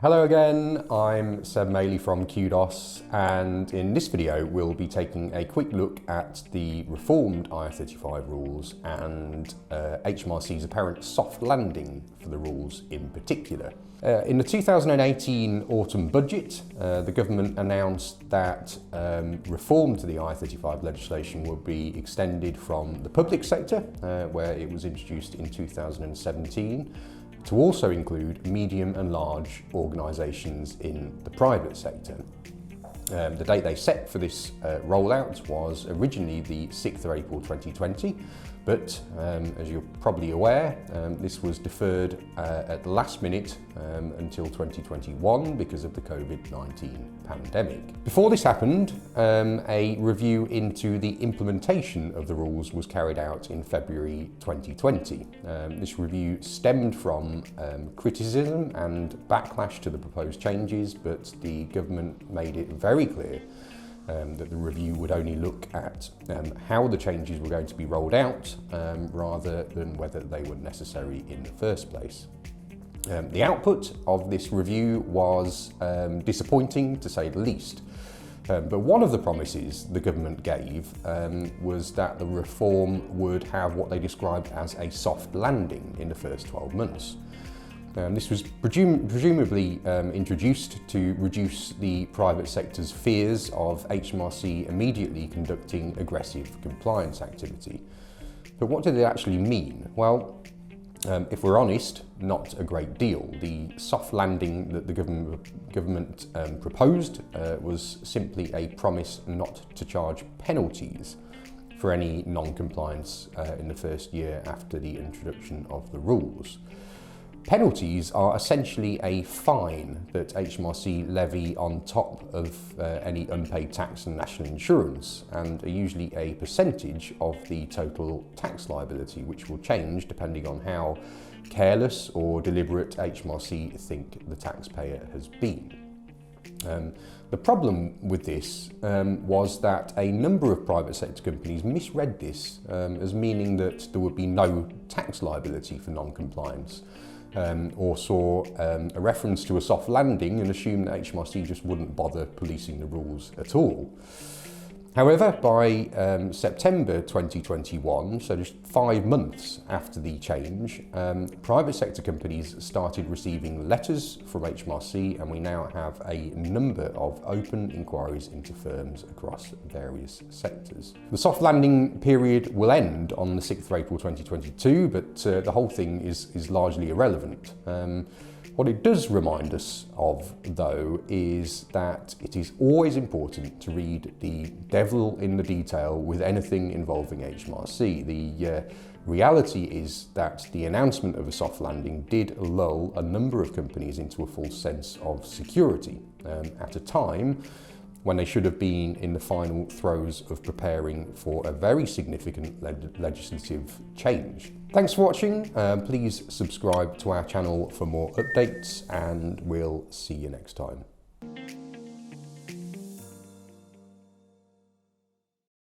Hello again, I'm Seb Maley from Qdos, and in this video we'll be taking a quick look at the reformed IR35 rules and HMRC's apparent soft landing for the rules in particular. In the 2018 autumn budget, the government announced that reform to the IR35 legislation would be extended from the public sector, where it was introduced in 2017, to also include medium and large organisations in the private sector. The date they set for this rollout was originally the 6th of April 2020, but as you're probably aware, this was deferred at the last minute until 2021 because of the COVID-19 pandemic. Before this happened, a review into the implementation of the rules was carried out in February 2020. This review stemmed from criticism and backlash to the proposed changes, but the government made it very clear that the review would only look at how the changes were going to be rolled out rather than whether they were necessary in the first place. The output of this review was disappointing, to say the least. But one of the promises the government gave was that the reform would have what they described as a soft landing in the first 12 months. This was presumably introduced to reduce the private sector's fears of HMRC immediately conducting aggressive compliance activity. But what did it actually mean? Well, if we're honest, not a great deal. The soft landing that the government proposed was simply a promise not to charge penalties for any non-compliance in the first year after the introduction of the rules. Penalties are essentially a fine that HMRC levy on top of any unpaid tax and national insurance, and are usually a percentage of the total tax liability, which will change depending on how careless or deliberate HMRC think the taxpayer has been. The problem with this was that a number of private sector companies misread this as meaning that there would be no tax liability for non-compliance. Or saw a reference to a soft landing and assumed that HMRC just wouldn't bother policing the rules at all. However, by September 2021, so just 5 months after the change, private sector companies started receiving letters from HMRC, and we now have a number of open inquiries into firms across various sectors. The soft landing period will end on the 6th of April 2022, but the whole thing is largely irrelevant. What it does remind us of, though, is that it is always important to read the devil in the detail with anything involving HMRC. The reality is that the announcement of a soft landing did lull a number of companies into a false sense of security at a time when they should have been in the final throes of preparing for a very significant legislative change. Thanks for watching. Please subscribe to our channel for more updates, and we'll see you next time.